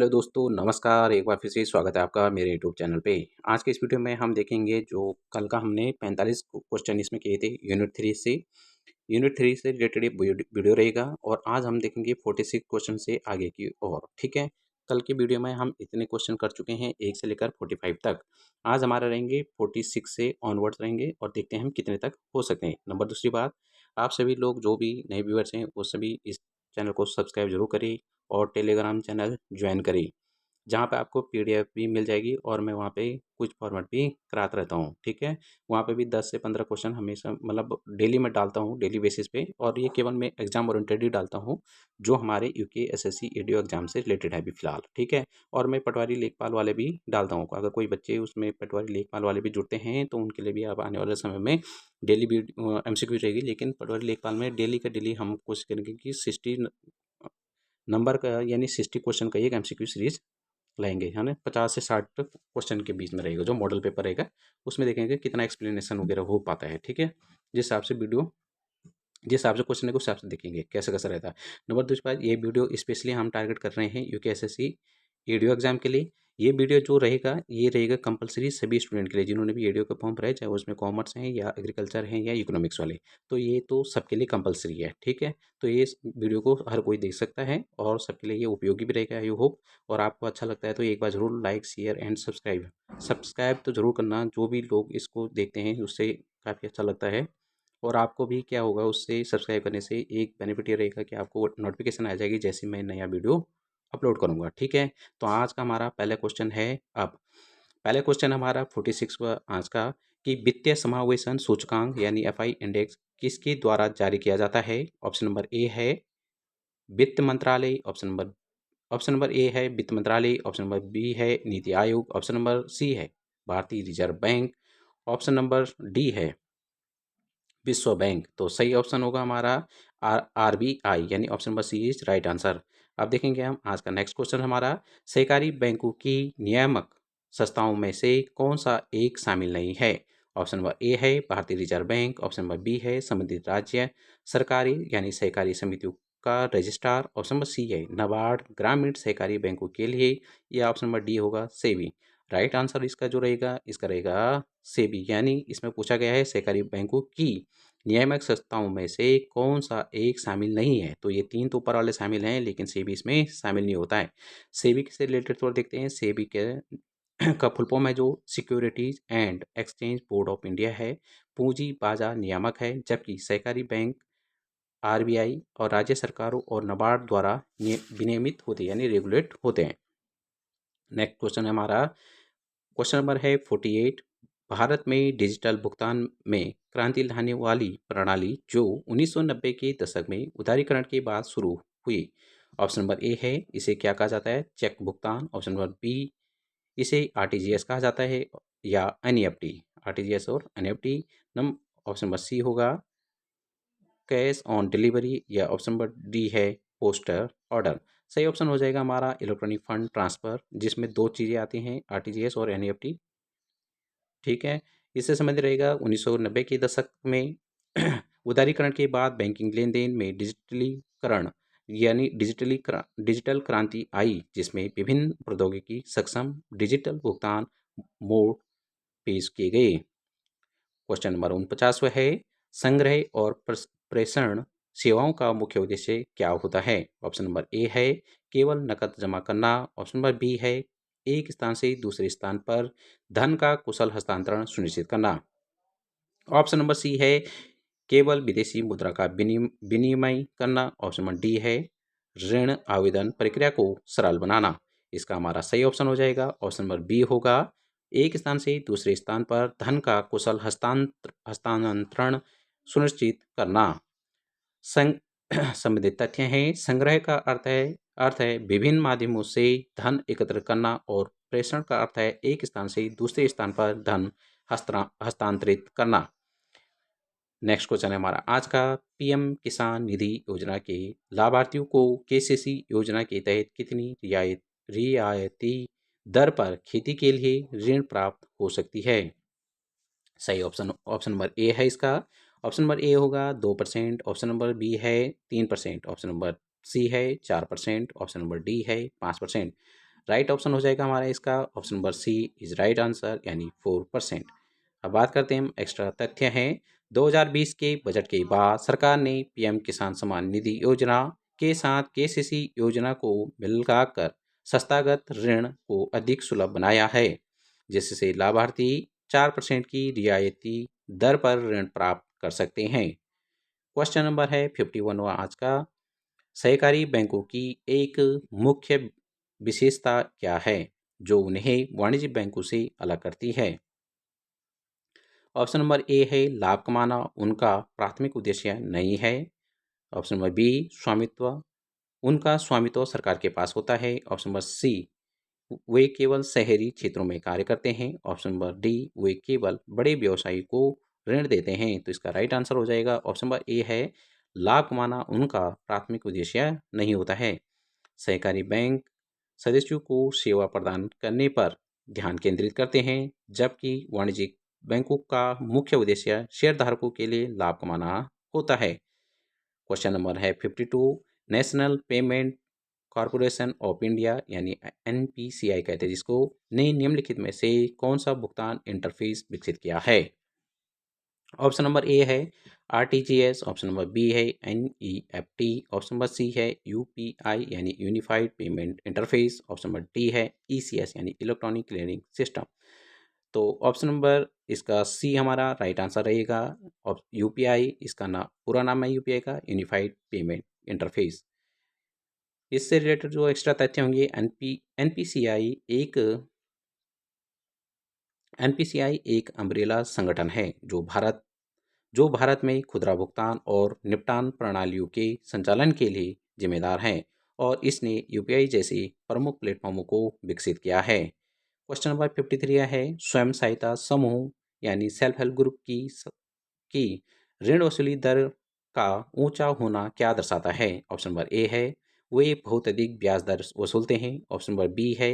Hello दोस्तों, नमस्कार। एक बार फिर से स्वागत है आपका मेरे यूट्यूब चैनल पे। आज के इस वीडियो में हम देखेंगे जो कल का हमने 45 क्वेश्चन इसमें किए थे यूनिट 3 से रिलेटेड ये वीडियो रहेगा और आज हम देखेंगे 46 क्वेश्चन से आगे की ओर। ठीक है, कल की वीडियो में हम इतने क्वेश्चन कर चुके हैं 1 से लेकर 45 तक। आज हमारे रहेंगे 46 से ऑनवर्ड्स रहेंगे और देखते हैं हम कितने तक हो सकते हैं। नंबर दूसरी बात, आप सभी लोग जो भी नए व्यूअर्स हैं वो सभी इस चैनल को सब्सक्राइब जरूर करें और टेलीग्राम चैनल ज्वाइन करें, जहाँ पे आपको पीडीएफ भी मिल जाएगी और मैं वहाँ पे कुछ फॉर्मेट भी कराता रहता हूँ। ठीक है, वहाँ पे भी 10 से 15 क्वेश्चन हमेशा मतलब डेली मैं डालता हूँ, डेली बेसिस पे। और ये केवल मैं एग्जाम ओरिएंटेड ही डालता हूँ जो हमारे यूके एसएससी एडीओ एग्जाम से रिलेटेड है अभी फिलहाल। ठीक है, और मैं पटवारी लेखपाल वाले भी डालता हूँ। अगर कोई बच्चे उसमें पटवारी लेखपाल वाले भी जुड़ते हैं तो उनके लिए भी अब आने वाले समय में डेली भी एमसीक्यू रहेगी। लेकिन पटवारी लेखपाल में डेली का डेली हम कोशिश करेंगे कि 60 नंबर का यानी 60 क्वेश्चन का एक एमसीक्यू सीरीज लाएंगे, है ना। 50 से 60 क्वेश्चन के बीच में रहेगा जो मॉडल पेपर रहेगा। उसमें देखेंगे कितना एक्सप्लेनेशन वगैरह हो पाता है। ठीक है, जिस हिसाब से वीडियो जिस हिसाब से क्वेश्चन है उस हिसाब से देखेंगे कैसा कैसा रहता है। नंबर दूसरी बात, ये वीडियो स्पेशली हम टारगेट कर रहे हैं यूकेएसएससी एडीओ एग्जाम के लिए। ये वीडियो जो रहेगा ये रहेगा कंपलसरी सभी स्टूडेंट के लिए जिन्होंने भी एडीओ का फॉर्म भरा है, चाहे उसमें कॉमर्स है या एग्रीकल्चर है या इकोनॉमिक्स वाले। तो ये तो सबके लिए कंपलसरी है। ठीक है, तो ये वीडियो को हर कोई देख सकता है और सबके लिए ये उपयोगी भी रहेगा, आई होप। और आपको अच्छा लगता है तो एक बार ज़रूर like share and subscribe subscribe तो ज़रूर करना। जो भी लोग इसको देखते हैं उससे काफ़ी अच्छा लगता है। और आपको भी क्या होगा, उससे सब्सक्राइब करने से एक बेनिफिट ये रहेगा कि आपको नोटिफिकेशन आ जाएगी जैसे मैं नया वीडियो अपलोड करूँगा। ठीक है, तो आज का हमारा पहला क्वेश्चन है। अब पहले क्वेश्चन हमारा 46वां आज का, कि वित्तीय समावेशन सूचकांक यानी एफआई इंडेक्स किसके द्वारा जारी किया जाता है। ऑप्शन नंबर ए है वित्त मंत्रालय, ऑप्शन नंबर ए है वित्त मंत्रालय, ऑप्शन नंबर बी है नीति आयोग, ऑप्शन नंबर सी है भारतीय reserve bank, option number D है विश्व बैंक। तो सही ऑप्शन होगा हमारा आरबीआई, यानी option number C is right answer. अब देखेंगे हम आज का नेक्स्ट क्वेश्चन हमारा, सहकारी बैंकों की नियामक संस्थाओं में से कौन सा एक शामिल नहीं है। ऑप्शन नंबर ए है भारतीय reserve bank, option number B है संबंधित राज्य सरकारी यानी सहकारी समितियों का रजिस्ट्रार, ऑप्शन नंबर सी है नाबार्ड ग्रामीण सहकारी बैंकों के लिए, या ऑप्शन नंबर डी होगा सेबी। राइट आंसर इसका जो रहेगा इसका रहेगा सेबी, यानी इसमें पूछा गया है सहकारी बैंकों की नियामक संस्थाओं में से कौन सा एक शामिल नहीं है। तो ये तीन तो ऊपर वाले शामिल हैं लेकिन सेबी इसमें शामिल नहीं होता है। सेबी से रिलेटेड थोड़ा देखते हैं। सेबी के का फुल फॉर्म है जो securities and exchange board of India है, पूंजी बाजार नियामक है। जबकि सहकारी बैंक आरबीआई और राज्य सरकारों और नाबार्ड द्वारा विनियमित होते हैं यानी रेगुलेट होते हैं। नेक्स्ट क्वेश्चन है हमारा, क्वेश्चन नंबर है 48, भारत में डिजिटल भुगतान में क्रांति लाने वाली प्रणाली जो 1990 के दशक में उदारीकरण के बाद शुरू हुई। ऑप्शन नंबर ए है इसे क्या कहा जाता है, चेक भुगतान, ऑप्शन नंबर बी इसे आरटीजीएस कहा जाता है या एनईएफटी, आरटीजीएस और एनईएफटी। ऑप्शन नंबर सी होगा कैश ऑन डिलीवरी, या ऑप्शन नंबर डी है पोस्टर ऑर्डर। सही ऑप्शन हो जाएगा हमारा इलेक्ट्रॉनिक फंड ट्रांसफर, जिसमें दो चीज़ें आती हैं आरटीजीएस और एनईएफटी। ठीक है, इससे संबंधित रहेगा 1990 के दशक में उदारीकरण के बाद बैंकिंग लेन देन में डिजिटलीकरण यानी डिजिटल क्रांति आई, जिसमें विभिन्न प्रौद्योगिकी सक्षम डिजिटल भुगतान मोड पेश किए गए। क्वेश्चन नंबर 49 है, संग्रह और प्रेषण सेवाओं का मुख्य उद्देश्य क्या होता है। ऑप्शन नंबर ए है केवल नकद जमा करना, ऑप्शन नंबर बी है एक स्थान से दूसरे स्थान पर धन का कुशल हस्तांतरण सुनिश्चित करना, ऑप्शन नंबर सी है केवल विदेशी मुद्रा का विनिमय करना, ऑप्शन नंबर डी है ऋण आवेदन प्रक्रिया को सरल बनाना। इसका हमारा सही ऑप्शन हो जाएगा ऑप्शन नंबर बी होगा एक स्थान से दूसरे स्थान पर धन का कुशल हस्तांतरण सुनिश्चित करना। संग संबंधित तथ्य हैं, संग्रह का अर्थ है विभिन्न माध्यमों से धन एकत्र करना और प्रेषण का अर्थ है एक स्थान से दूसरे स्थान पर धन हस्तांतरित करना। नेक्स्ट क्वेश्चन है हमारा आज का, पीएम किसान निधि योजना के लाभार्थियों को केसीसी योजना के तहत कितनी रियायती दर पर खेती के लिए ऋण प्राप्त हो सकती है। सही ऑप्शन ऑप्शन नंबर ए है इसका, ऑप्शन नंबर ए होगा 2%, ऑप्शन नंबर बी है 3%, ऑप्शन नंबर सी है 4%, ऑप्शन नंबर डी है 5%। राइट ऑप्शन हो जाएगा हमारा इसका option number C is right answer, यानी 4%। अब बात करते हैं हम एक्स्ट्रा तथ्य हैं। 2020 के बजट के बाद सरकार ने पीएम किसान सम्मान निधि योजना के साथ केसीसी योजना को मिलाकर संस्थागत ऋण को अधिक सुलभ बनाया है, जिससे लाभार्थी 4% की रियायती दर पर ऋण प्राप्त कर सकते हैं। क्वेश्चन नंबर है 51वां आज का। सहकारी बैंकों की एक मुख्य विशेषता क्या है जो उन्हें वाणिज्यिक बैंकों से अलग करती है? ऑप्शन नंबर ए है लाभ कमाना उनका प्राथमिक उद्देश्य नहीं है। ऑप्शन नंबर बी स्वामित्व, उनका स्वामित्व सरकार के पास होता है। ऑप्शन नंबर सी वे केवल शहरी क्षेत्रों में कार्य करते हैं। ऑप्शन नंबर डी वे केवल बड़े व्यवसायी को ऋण देते हैं। तो इसका राइट आंसर हो जाएगा ऑप्शन नंबर ए है लाभ कमाना उनका प्राथमिक उद्देश्य नहीं होता है। सहकारी बैंक सदस्यों को सेवा प्रदान करने पर ध्यान केंद्रित करते हैं, जबकि वाणिज्यिक बैंकों का मुख्य उद्देश्य शेयरधारकों के लिए लाभ कमाना होता है। क्वेश्चन नंबर है 52। National payment corporation of India यानी एनपीसीआई कहते हैं जिसको, ने निम्नलिखित में से कौन सा भुगतान इंटरफेस विकसित किया है? ऑप्शन नंबर ए है आरटीजीएस, ऑप्शन नंबर बी है एनईएफटी, ऑप्शन नंबर सी है यूपीआई यानी unified payment interface, option number D है ईसीएस यानी इलेक्ट्रॉनिक क्लियरिंग सिस्टम। तो ऑप्शन नंबर इसका सी हमारा राइट आंसर रहेगा। यूपीआई इसका पूरा नाम है यूपीआई का यूनिफाइड पेमेंट इंटरफेस। इससे रिलेटेड जो एक्स्ट्रा तथ्य होंगे, एनपीसीआई एक अम्ब्रेला संगठन है जो भारत में खुदरा भुगतान और निपटान प्रणालियों के संचालन के लिए जिम्मेदार है और इसने यूपीआई जैसे प्रमुख प्लेटफॉर्मों को विकसित किया है। क्वेश्चन नंबर 53 है स्वयं सहायता समूह यानी सेल्फ हेल्प ग्रुप की ऋण वसूली दर का ऊंचा होना क्या दर्शाता है? ऑप्शन नंबर ए है वे बहुत अधिक ब्याज दर वसूलते हैं। ऑप्शन नंबर बी है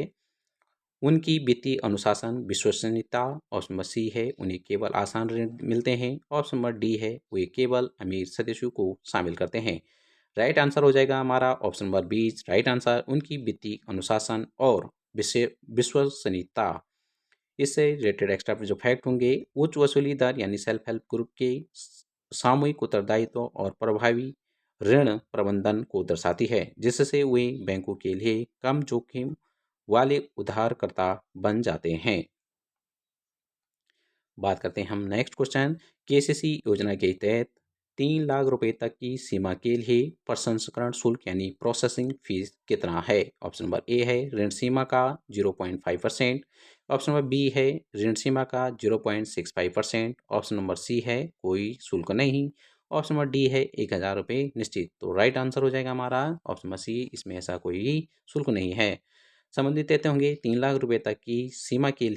उनकी वित्तीय अनुशासन विश्वसनीयता। ऑप्शन नंबर सी है उन्हें केवल आसान ऋण मिलते हैं। ऑप्शन नंबर डी है वे केवल अमीर सदस्यों को शामिल करते हैं। राइट आंसर हो जाएगा हमारा option number B right answer, उनकी वित्तीय अनुशासन और विश्वसनीयता। इससे रिलेटेड एक्स्ट्रा जो फैक्ट होंगे, उच्च वसूली दर यानी सेल्फ हेल्प ग्रुप के सामूहिक उत्तरदायित्व और प्रभावी ऋण प्रबंधन को दर्शाती है, जिससे वे बैंकों के लिए कम जोखिम वाले उधारकर्ता बन जाते हैं। बात करते हैं हम नेक्स्ट क्वेश्चन। केसीसी योजना के तहत 3 लाख रुपए तक की सीमा के लिए प्रसंस्करण शुल्क यानी प्रोसेसिंग फीस कितना है? ऑप्शन नंबर ए है ऋण सीमा का 0.5%, ऑप्शन नंबर बी है ऋण सीमा का 0.65%, ऑप्शन नंबर सी है कोई शुल्क नहीं, ऑप्शन नंबर डी है 1,000 रुपये निश्चित। तो राइट आंसर हो जाएगा हमारा ऑप्शन नंबर सी, इसमें ऐसा कोई शुल्क नहीं है। संबंधित देते होंगे 3 लाख रुपए तक की सीमा के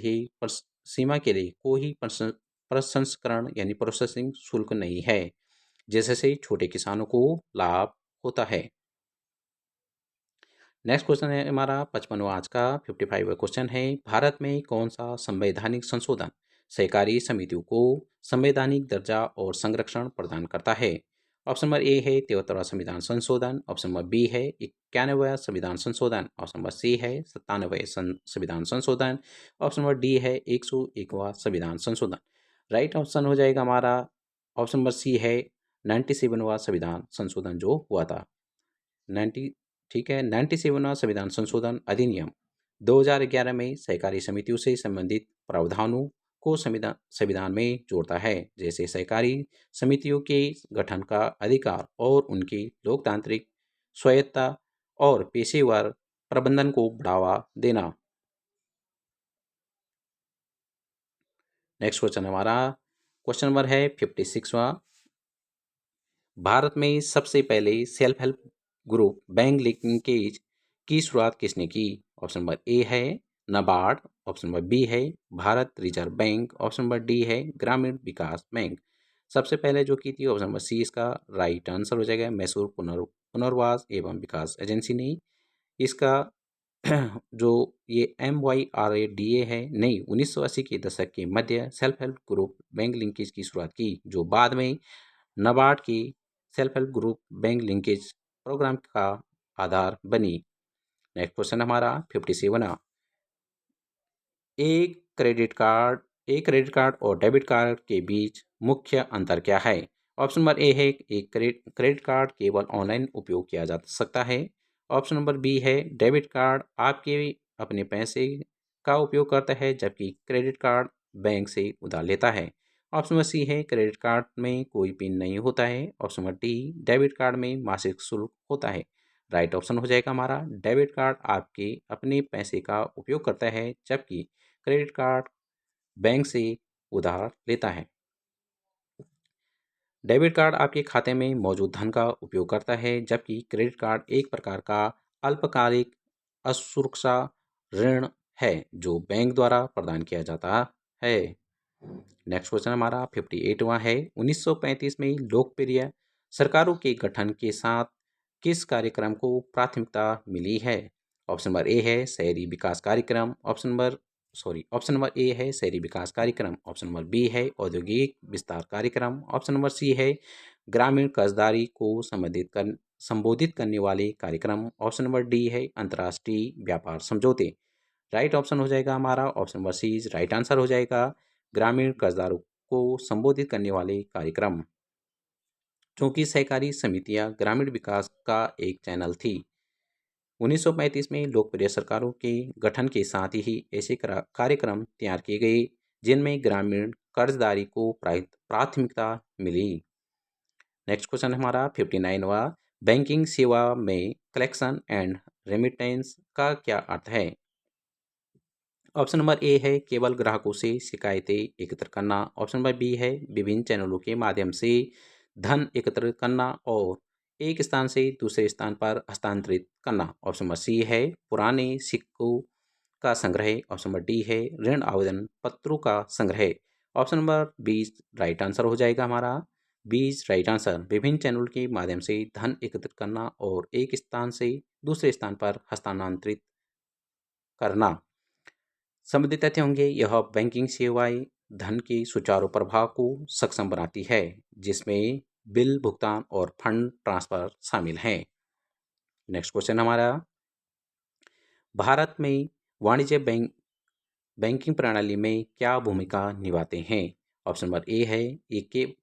लिए कोई प्रसंस्करण यानी प्रोसेसिंग शुल्क नहीं है, जिससे छोटे किसानों को लाभ होता है। नेक्स्ट क्वेश्चन है हमारा 55वां आज का 55वां क्वेश्चन है भारत में कौन सा संवैधानिक संशोधन सहकारी समितियों को संवैधानिक दर्जा और संरक्षण प्रदान करता है? ऑप्शन नंबर ए है 73वां संविधान संशोधन, ऑप्शन नंबर बी है 91वां संविधान संशोधन, ऑप्शन नंबर सी है 97वें संविधान संशोधन, ऑप्शन नंबर डी है 101वां संविधान संशोधन। राइट ऑप्शन हो जाएगा हमारा ऑप्शन नंबर सी है 97वां संविधान संशोधन जो हुआ था। 90 ठीक है, 97वां संविधान संशोधन अधिनियम 2011 में सहकारी समितियों से संबंधित प्रावधानों को संविधान में जोड़ता है, जैसे सहकारी समितियों के गठन का अधिकार और उनकी लोकतांत्रिक स्वायत्तता और पेशेवर प्रबंधन को बढ़ावा देना। नेक्स्ट क्वेश्चन हमारा क्वेश्चन नंबर है 56वां। भारत में सबसे पहले self help group bank linkage की शुरुआत किसने की? ऑप्शन नंबर ए है नाबार्ड, ऑप्शन नंबर बी है Bharat reserve bank, option number D है ग्रामीण विकास बैंक। सबसे पहले जो की थी ऑप्शन नंबर सी इसका राइट आंसर हो जाएगा, मैसूर पुनर्वास एवं विकास एजेंसी ने इसका जो ये MYRADA है नहीं 1980 के दशक के मध्य self help group bank linkage की शुरुआत की, जो बाद में नाबार्ड की self help group bank linkage programme का आधार बनी। नेक्स्ट क्वेश्चन हमारा 57 एक क्रेडिट कार्ड क्रेडिट कार्ड और डेबिट कार्ड के बीच मुख्य अंतर क्या है? ऑप्शन नंबर ए है एक क्रेडिट कार्ड केवल ऑनलाइन उपयोग किया जा सकता है। ऑप्शन नंबर बी है डेबिट कार्ड आपके अपने पैसे का उपयोग करता है जबकि क्रेडिट कार्ड बैंक से उधार लेता है। ऑप्शन नंबर सी है क्रेडिट कार्ड में कोई पिन नहीं होता है। Option number D debit card में मासिक शुल्क होता है। राइट ऑप्शन हो जाएगा हमारा डेबिट कार्ड आपके अपने पैसे का उपयोग करता है जबकि क्रेडिट कार्ड बैंक से उधार लेता है। डेबिट कार्ड आपके खाते में मौजूद धन का उपयोग करता है जबकि क्रेडिट कार्ड एक प्रकार का अल्पकालिक असुरक्षा ऋण है जो बैंक द्वारा प्रदान किया जाता है। नेक्स्ट क्वेश्चन हमारा 58वां है 1935 में लोकप्रिय सरकारों के गठन के साथ किस कार्यक्रम को प्राथमिकता मिली है? ऑप्शन नंबर ए है शहरी विकास कार्यक्रम। ऑप्शन नंबर ए है शहरी विकास कार्यक्रम। ऑप्शन नंबर बी है औद्योगिक विस्तार कार्यक्रम। ऑप्शन नंबर सी है ग्रामीण कर्जदारी को संबोधित करने वाले कार्यक्रम। ऑप्शन नंबर डी है अंतर्राष्ट्रीय व्यापार समझौते। राइट ऑप्शन हो जाएगा हमारा option number C right answer हो जाएगा ग्रामीण कर्जदारों को संबोधित करने वाले कार्यक्रम। चूंकि सहकारी समितियां ग्रामीण विकास का एक चैनल थी। 1935 में लोकप्रिय सरकारों के गठन के साथ ही ऐसे कार्यक्रम तैयार किए गए जिनमें ग्रामीण कर्जदारी को प्राथमिकता मिली। नेक्स्ट क्वेश्चन हमारा 59वां बैंकिंग सेवा में कलेक्शन एंड रेमिटेंस का क्या अर्थ है? ऑप्शन नंबर ए है केवल ग्राहकों से शिकायतें एकत्र करना। ऑप्शन नंबर बी है विभिन्न चैनलों के माध्यम से धन एकत्र करना और एक स्थान से दूसरे स्थान पर हस्तांतरित करना। ऑप्शन नंबर सी है पुराने सिक्कों का संग्रह। ऑप्शन नंबर डी है ऋण आवेदन पत्रों का संग्रह। ऑप्शन नंबर 20 राइट आंसर हो जाएगा हमारा 20 राइट आंसर विभिन्न चैनल के माध्यम से धन एकत्र करना और एक स्थान से दूसरे स्थान पर हस्तांतरित करना। संबंधित तथ्य होंगे यह बैंकिंग सेवाएं धन के सुचारू प्रवाह को सक्षम बनाती है जिसमें बिल भुगतान और फंड ट्रांसफर शामिल हैं। नेक्स्ट क्वेश्चन हमारा भारत में वाणिज्य बैंकिंग प्रणाली में क्या भूमिका निभाते हैं? ऑप्शन नंबर ए है ये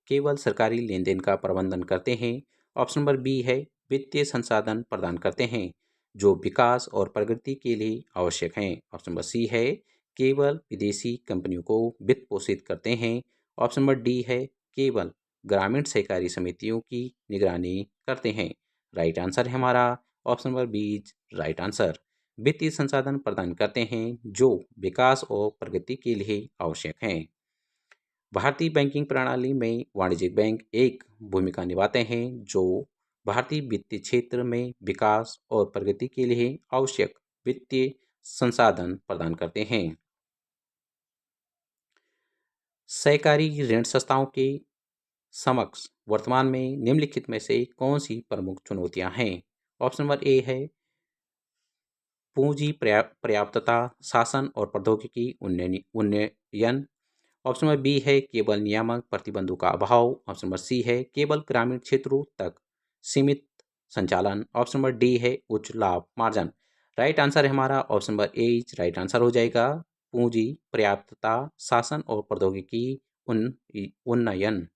केवल सरकारी लेन देन का प्रबंधन करते हैं। ऑप्शन नंबर बी है वित्तीय संसाधन प्रदान करते हैं जो विकास और प्रगति के लिए आवश्यक हैं। ऑप्शन नंबर सी है केवल विदेशी कंपनियों को वित्त पोषित करते हैं। ऑप्शन नंबर डी है केवल ग्रामीण सहकारी समितियों की निगरानी करते हैं। राइट आंसर है हमारा option number B right answer वित्तीय संसाधन प्रदान करते हैं जो विकास और प्रगति के लिए आवश्यक हैं। भारतीय बैंकिंग प्रणाली में वाणिज्यिक बैंक एक भूमिका निभाते हैं जो भारतीय वित्तीय क्षेत्र में विकास और प्रगति के लिए आवश्यक वित्तीय संसाधन प्रदान करते हैं। सहकारी ऋण संस्थाओं के समक्ष वर्तमान में निम्नलिखित में से कौन सी प्रमुख चुनौतियां हैं? ऑप्शन नंबर ए है पूंजी पर्याप्तता शासन और प्रौद्योगिकी उन्नयन। ऑप्शन नंबर बी है केवल नियामक प्रतिबंधों का अभाव। ऑप्शन नंबर सी है केवल ग्रामीण क्षेत्रों तक सीमित संचालन। ऑप्शन नंबर डी है उच्च लाभ मार्जिन। राइट आंसर है हमारा option number A right answer हो जाएगा पूंजी पर्याप्तता शासन और प्रौद्योगिकी उन्नयन।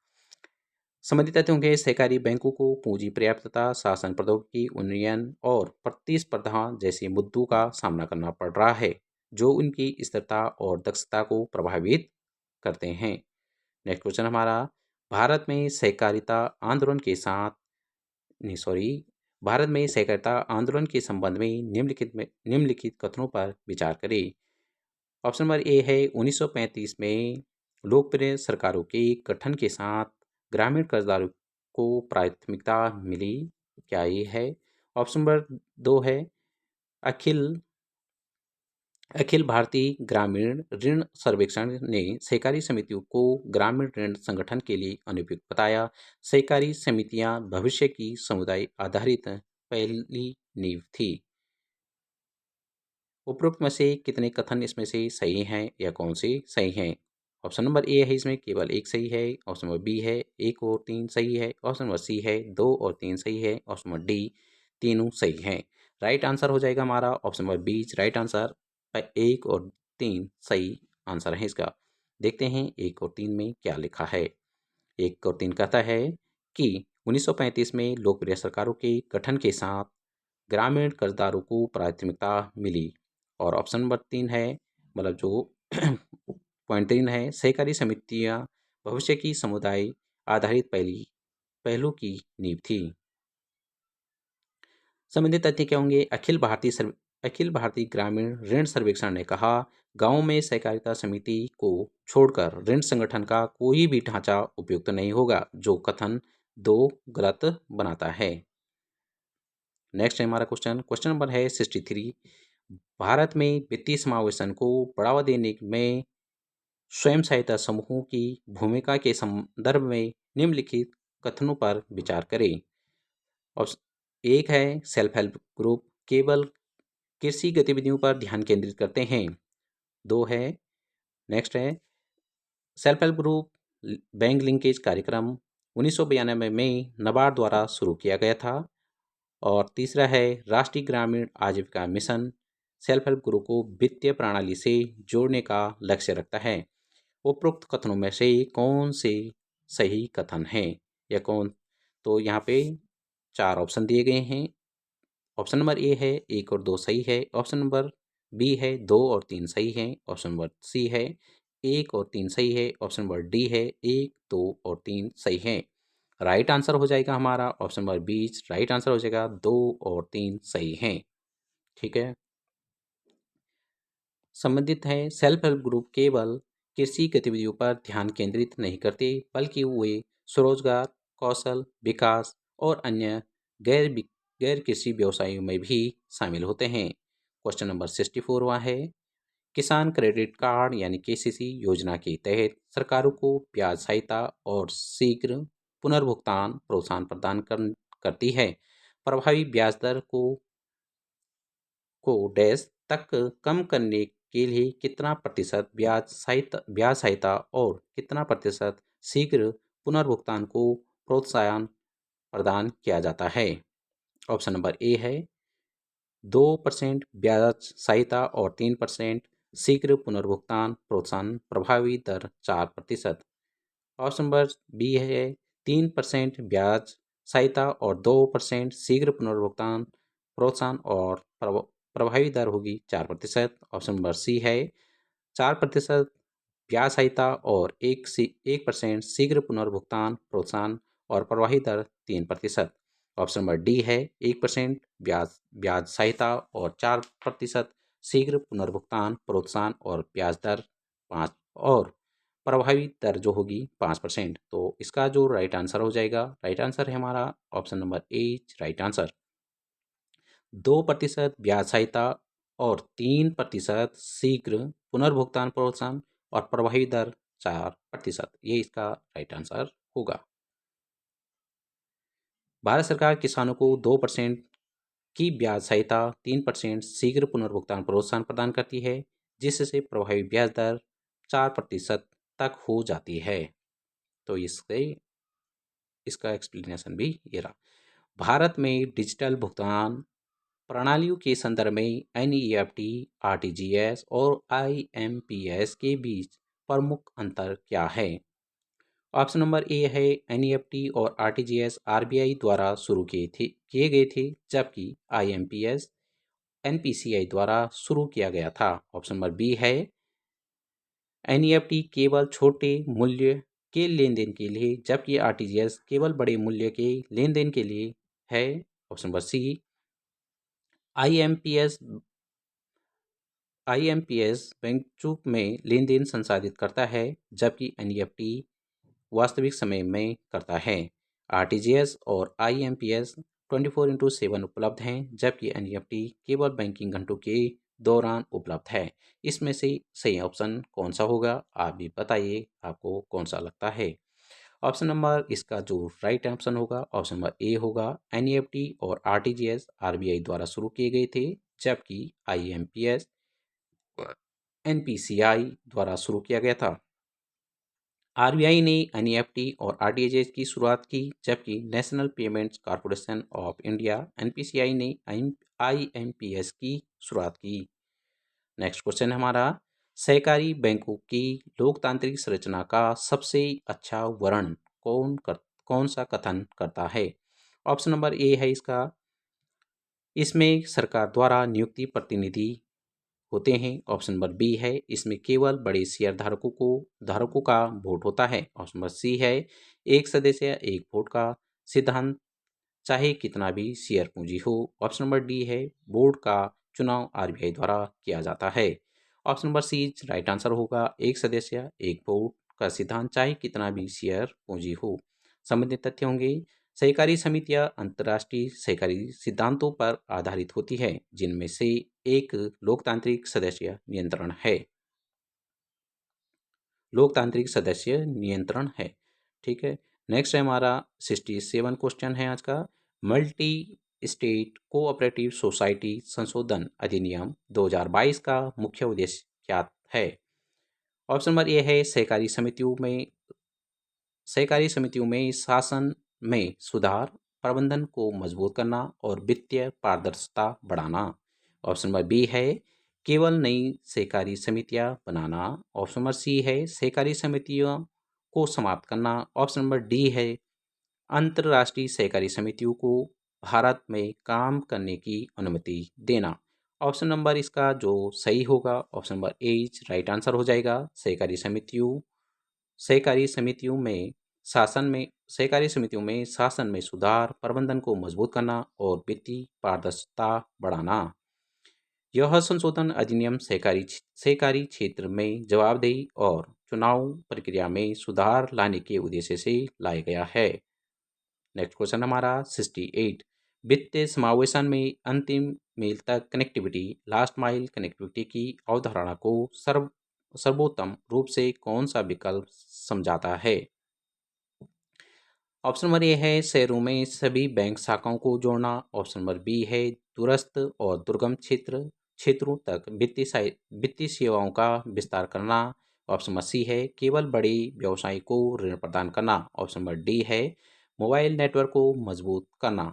संबंधित तथ्य होंगे सहकारी बैंकों को पूंजी पर्याप्तता शासन प्रौद्योगिकी उन्नयन और प्रतिस्पर्धा जैसे मुद्दों का सामना करना पड़ रहा है जो उनकी स्थिरता और दक्षता को प्रभावित करते हैं। नेक्स्ट क्वेश्चन हमारा भारत में सहकारिता आंदोलन के साथ नहीं सॉरी भारत में सहकारिता आंदोलन के संबंध में निम्नलिखित कथनों पर विचार करें। ऑप्शन नंबर ए है 1935 में लोकप्रिय सरकारों के गठन के साथ ग्रामीण कर्जदारों को प्राथमिकता मिली। क्या ये है? ऑप्शन नंबर 2 है अखिल अखिल भारतीय ग्रामीण ऋण सर्वेक्षण ने सहकारी समितियों को ग्रामीण ऋण संगठन के लिए अनुपयुक्त बताया। सहकारी समितियां भविष्य की समुदाय आधारित पहली नींव थी। उपरोक्त में से कितने कथन इसमें से सही हैं या कौन से सही हैं? ऑप्शन नंबर ए है इसमें केवल एक सही है। ऑप्शन नंबर बी है 1 और 3 सही है। ऑप्शन नंबर सी है 2 और 3 सही है। ऑप्शन नंबर डी तीनों सही हैं। राइट आंसर हो जाएगा हमारा option number B. Right answer 1 और 3 सही आंसर है इसका। देखते हैं 1 और 3 में क्या लिखा है। 1 और 3 कहता है कि 1935 में लोकप्रिय सरकारों के गठन के साथ ग्रामीण कर्जदारों को प्राथमिकता मिली। और ऑप्शन नंबर 3 है, मतलब जो पॉइंट 3 है, सहकारी समितियां भविष्य की समुदाय आधारित पहलू की नींव थी। संबंधित तथ्य क्या होंगे? अखिल भारतीय ग्रामीण ऋण सर्वेक्षण ने कहा, गांवों में सहकारिता समिति को छोड़कर ऋण संगठन का कोई भी ढांचा उपयुक्त नहीं होगा, जो कथन 2 गलत बनाता है। नेक्स्ट है हमारा क्वेश्चन नंबर है 63। भारत में वित्तीय समावेशन को बढ़ावा देने में स्वयं सहायता समूहों की भूमिका के संदर्भ में निम्नलिखित कथनों पर विचार करें। ऑप्शन 1 है, सेल्फ हेल्प ग्रुप केवल कृषि गतिविधियों पर ध्यान केंद्रित करते हैं। 2 है, नेक्स्ट है, self help group bank linkage कार्यक्रम 1992 में नाबार्ड द्वारा शुरू किया गया था। और तीसरा है, राष्ट्रीय ग्रामीण आजीविका मिशन सेल्फ हेल्प ग्रुप को वित्तीय प्रणाली से जोड़ने का लक्ष्य रखता है। उपरोक्त कथनों में से कौन से सही कथन हैं या कौन? तो यहाँ पे 4 ऑप्शन दिए गए हैं। ऑप्शन नंबर ए है 1 और 2 सही है। ऑप्शन नंबर बी है 2 और 3 सही है। ऑप्शन नंबर सी है 1 और 3 सही है। ऑप्शन नंबर डी है 1, 2 और 3 सही है। राइट आंसर हो जाएगा हमारा option number B. Right answer हो जाएगा 2 और 3 सही है। ठीक है। संबंधित है, सेल्फ हेल्प ग्रुप केवल कृषि गतिविधियों पर ध्यान केंद्रित नहीं करते, बल्कि वे स्वरोजगार, कौशल विकास और अन्य गैर गैर कृषि व्यवसायों में भी शामिल होते हैं। क्वेश्चन नंबर 64 वह है, किसान क्रेडिट कार्ड यानी केसीसी योजना के तहत सरकारों को ब्याज सहायता और शीघ्र पुनर्भुगतान प्रोत्साहन प्रदान करती है। प्रभावी ब्याज दर को डैश तक कम करने के लिए कितना प्रतिशत ब्याज सहायता और कितना प्रतिशत शीघ्र पुनर्भुगतान को प्रोत्साहन प्रदान किया जाता है? ऑप्शन नंबर ए है 2% ब्याज सहायता और 3% शीघ्र पुनर्भुगतान प्रोत्साहन, प्रभावी दर 4%। ऑप्शन नंबर बी है 3% ब्याज सहायता और 2% शीघ्र पुनर्भुगतान प्रोत्साहन और प्रभावी दर होगी 4%। ऑप्शन नंबर सी है 4% ब्याज सहायता और 1% शीघ्र पुनर्भुगतान प्रोत्साहन और प्रभावी दर 3%। ऑप्शन नंबर डी है 1% ब्याज सहायता और 4% शीघ्र पुनर्भुगतान प्रोत्साहन और ब्याज दर 5 और प्रभावी दर जो होगी 5%। तो इसका जो राइट आंसर हो जाएगा, राइट आंसर है हमारा option number A. Right answer 2% ब्याज सहायता और 3% शीघ्र पुनर्भुगतान प्रोत्साहन और प्रभावी दर 4%, ये इसका राइट आंसर होगा। भारत सरकार किसानों को 2% की ब्याज सहायता, 3% शीघ्र पुनर्भुगतान प्रोत्साहन प्रदान करती है, जिससे प्रभावी ब्याज दर 4% तक हो जाती है। तो इसका एक्सप्लेनेशन भी ये रहा। भारत में डिजिटल भुगतान प्रणालियों के संदर्भ में एनईएफटी, आरटीजीएस और आईएमपीएस के बीच प्रमुख अंतर क्या है? ऑप्शन नंबर ए है एनईएफटी और आरटीजीएस आरबीआई द्वारा शुरू किए गए थे, जबकि आईएमपीएस एनपीसीआई द्वारा शुरू किया गया था। ऑप्शन नंबर बी है एनईएफटी केवल छोटे मूल्य के लेन देन के लिए, जबकि आरटीजीएस केवल बड़े मूल्य के लेन देन के लिए है। Option number C IMPS IMPS बैंकों में लेन देन संसाधित करता है, जबकि एनईएफटी वास्तविक समय में करता है। आरटीजीएस और आईएमपीएस 24/7 उपलब्ध हैं, जबकि एनईएफटी केवल बैंकिंग घंटों के दौरान उपलब्ध है। इसमें से सही ऑप्शन कौन सा होगा, आप भी बताइए आपको कौन सा लगता है। ऑप्शन नंबर इसका जो राइट ऑप्शन होगा ऑप्शन नंबर ए होगा। एनईएफटी और आरटीजीएस आरबीआई द्वारा शुरू किए गए थे, जबकि आईएमपीएस एनपीसीआई द्वारा शुरू किया गया था। आरबीआई ने एनईएफटी और आरटीजीएस की शुरुआत की, जबकि national payments corporation of India NPCI ने आईएमपीएस की शुरुआत की। नेक्स्ट क्वेश्चन हमारा, सहकारी बैंकों की लोकतांत्रिक संरचना का सबसे अच्छा वर्णन कौन सा कथन करता है? ऑप्शन नंबर ए है इसका, इसमें सरकार द्वारा नियुक्ति प्रतिनिधि होते हैं। ऑप्शन नंबर बी है, इसमें केवल बड़े शेयर धारकों का वोट होता है। ऑप्शन नंबर सी है, एक सदस्य एक वोट का सिद्धांत, चाहे कितना भी शेयर पूंजी हो। ऑप्शन नंबर डी है, बोर्ड का चुनाव आरबीआई द्वारा किया जाता है। Option number C right answer होगा, एक सदस्य एक वोट का सिद्धांत, चाहे कितना भी शेयर पूंजी हो। संबंधित तथ्य होंगे, सहकारी समितियां अंतर्राष्ट्रीय सहकारी सिद्धांतों पर आधारित होती है, जिनमें से एक लोकतांत्रिक सदस्य नियंत्रण है। लोकतांत्रिक सदस्य नियंत्रण है। ठीक है। नेक्स्ट है हमारा 67 क्वेश्चन है आज का, मल्टी स्टेट कोऑपरेटिव सोसाइटी संशोधन अधिनियम 2022 का मुख्य उद्देश्य क्या है? ऑप्शन नंबर ए है, सहकारी समितियों में शासन में सुधार, प्रबंधन को मजबूत करना और वित्तीय पारदर्शिता बढ़ाना। ऑप्शन नंबर बी है, केवल नई सहकारी समितियां बनाना। ऑप्शन नंबर सी है, सहकारी समितियों को समाप्त करना। ऑप्शन नंबर डी है, अंतर्राष्ट्रीय सहकारी समितियों को भारत में काम करने की अनुमति देना। ऑप्शन नंबर इसका जो सही होगा, option number A right answer हो जाएगा। सहकारी समितियों में शासन में सुधार, प्रबंधन को मजबूत करना और वित्तीय पारदर्शिता बढ़ाना। यह संशोधन अधिनियम सहकारी क्षेत्र में जवाबदेही और चुनाव प्रक्रिया में सुधार लाने के उद्देश्य से लाया गया है। नेक्स्ट क्वेश्चन हमारा 68, वित्तीय समावेशन में अंतिम मील तक कनेक्टिविटी, लास्ट माइल कनेक्टिविटी की अवधारणा को सर्वोत्तम रूप से कौन सा विकल्प समझाता है? ऑप्शन नंबर ए है, शहरों में सभी बैंक शाखाओं को जोड़ना। ऑप्शन नंबर बी है, दूरस्थ और दुर्गम क्षेत्रों तक वित्तीय सेवाओं का विस्तार करना। ऑप्शन नंबर सी है, केवल बड़े व्यवसाय को ऋण प्रदान करना। ऑप्शन नंबर डी है, मोबाइल नेटवर्क को मजबूत करना।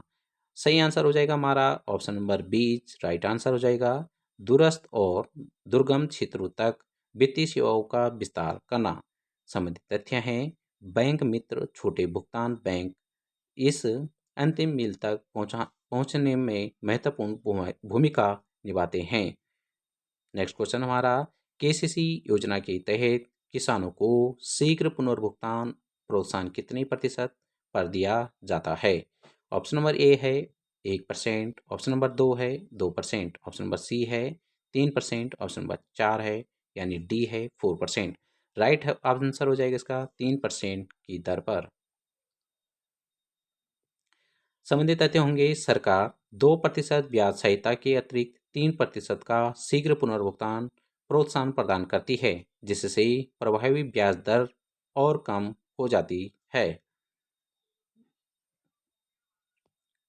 सही आंसर हो जाएगा हमारा option number B right answer हो जाएगा, दूरस्थ और दुर्गम क्षेत्रों तक वित्तीय सेवाओं का विस्तार करना। संबंधित तथ्य हैं, बैंक मित्र छोटे भुगतान बैंक इस अंतिम मील तक पहुंचने में महत्वपूर्ण भूमिका निभाते हैं। नेक्स्ट क्वेश्चन हमारा, केसीसी योजना के तहत किसानों को शीघ्र पुनर्भुगतान प्रोत्साहन कितने प्रतिशत पर दिया जाता है? ऑप्शन नंबर ए है 1%, ऑप्शन नंबर 2 है 2%, ऑप्शन नंबर सी है 3%, ऑप्शन नंबर 4 है यानी डी है 4%। राइट आंसर हो जाएगा इसका 3% की दर पर। संबंधित तथ्य होंगे, सरकार 2% ब्याज सहायता के अतिरिक्त 3% का शीघ्र पुनर्भुगतान प्रोत्साहन प्रदान करती है, जिससे प्रभावी ब्याज दर और कम हो जाती है।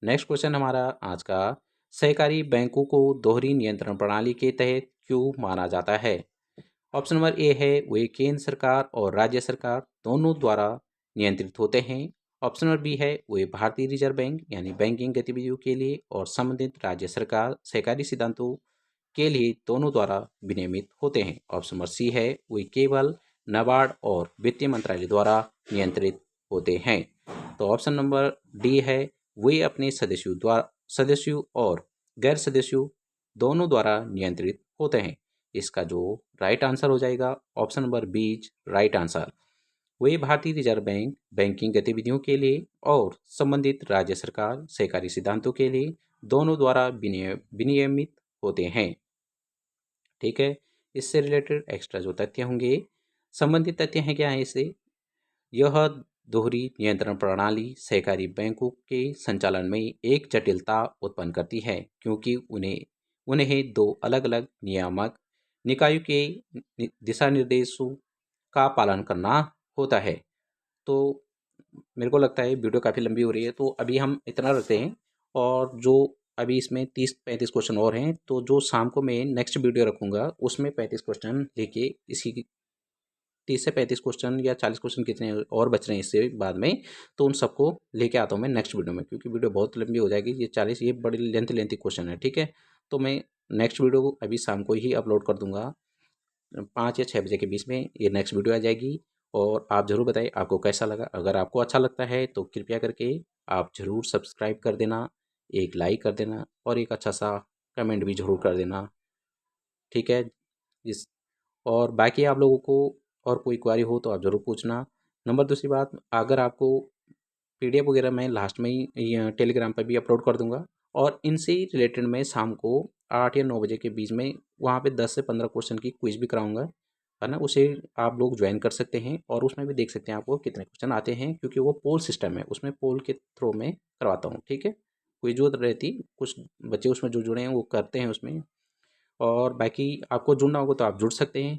नेक्स्ट क्वेश्चन हमारा आज का, सहकारी बैंकों को दोहरी नियंत्रण प्रणाली के तहत क्यों माना जाता है? ऑप्शन नंबर ए है, वे केंद्र सरकार और राज्य सरकार दोनों द्वारा नियंत्रित होते हैं। ऑप्शन नंबर बी है, वे भारतीय रिजर्व बैंक यानी बैंकिंग गतिविधियों के लिए और संबंधित राज्य सरकार सहकारी सिद्धांतों के लिए दोनों द्वारा विनियमित होते हैं। ऑप्शन नंबर सी है, वे केवल नाबार्ड और वित्त मंत्रालय द्वारा नियंत्रित होते हैं। तो ऑप्शन नंबर डी है, वे अपने सदस्यों और गैर सदस्यों दोनों द्वारा नियंत्रित होते हैं। इसका जो राइट आंसर हो जाएगा option number B right answer. वे भारतीय रिजर्व बैंक बैंकिंग गतिविधियों के लिए और संबंधित राज्य सरकार सहकारी सिद्धांतों के लिए दोनों द्वारा विनियमित होते हैं। ठीक है। इससे रिलेटेड एक्स्ट्रा जो तथ्य होंगे, संबंधित तथ्य हैं क्या है इसे, यह दोहरी नियंत्रण प्रणाली सहकारी बैंकों के संचालन में एक जटिलता उत्पन्न करती है, क्योंकि उन्हें दो अलग अलग नियामक निकायों के दिशा निर्देशों का पालन करना होता है। तो मेरे को लगता है वीडियो काफ़ी लंबी हो रही है, तो अभी हम इतना रखते हैं। और जो अभी इसमें 30-35 क्वेश्चन और हैं, तो जो शाम को मैं नेक्स्ट वीडियो रखूँगा उसमें 35 क्वेश्चन लेके इसी 30 से 35 क्वेश्चन या 40 क्वेश्चन कितने और बच रहे हैं इससे बाद में, तो उन सबको लेके आता हूँ मैं नेक्स्ट वीडियो में, क्योंकि वीडियो बहुत लंबी हो जाएगी। ये 40 ये बड़ी लेंथी क्वेश्चन है, ठीक है। तो मैं नेक्स्ट वीडियो अभी शाम को ही अपलोड कर दूंगा, 5 या 6 बजे के बीच में ये नेक्स्ट वीडियो आ जाएगी। और आप ज़रूर बताइए आपको कैसा लगा। अगर आपको अच्छा लगता है तो कृपया करके आप ज़रूर सब्सक्राइब कर देना, एक लाइक कर देना और एक अच्छा सा कमेंट भी ज़रूर कर देना, ठीक है। इस और बाकी आप लोगों को और कोई क्वेरी हो तो आप ज़रूर पूछना। नंबर दूसरी बात, अगर आपको पीडीएफ वगैरह मैं लास्ट में ही टेलीग्राम पर भी अपलोड कर दूंगा, और इनसे ही रिलेटेड मैं शाम को 8 या 9 बजे के बीच में वहाँ पे 10 से 15 क्वेश्चन की क्विज भी कराऊंगा, है ना। उसे आप लोग ज्वाइन कर सकते हैं और उसमें भी देख सकते हैं आपको कितने क्वेश्चन आते हैं, क्योंकि वो पोल सिस्टम है, उसमें पोल के थ्रू में करवाता हूँ, ठीक है। क्विज जो रहती, कुछ बच्चे उसमें जो जुड़े हैं वो करते हैं उसमें। और बाकी आपको जुड़ना होगा तो आप जुड़ सकते हैं।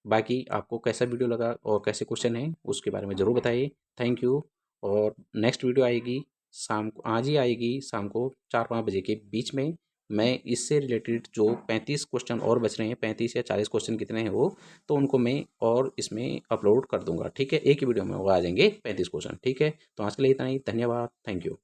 बाकी आपको कैसा वीडियो लगा और कैसे क्वेश्चन हैं उसके बारे में ज़रूर बताइए। Thank you. और नेक्स्ट वीडियो आएगी शाम को, आज ही आएगी शाम को 4-5 बजे के बीच में। मैं इससे रिलेटेड जो 35 क्वेश्चन और बच रहे हैं, 35 या 40 क्वेश्चन कितने हैं वो, तो उनको मैं और इसमें अपलोड कर दूंगा, ठीक है। एक ही वीडियो में वो आ जाएंगे 35 क्वेश्चन, ठीक है। तो आज के लिए इतना ही, धन्यवाद, थैंक यू।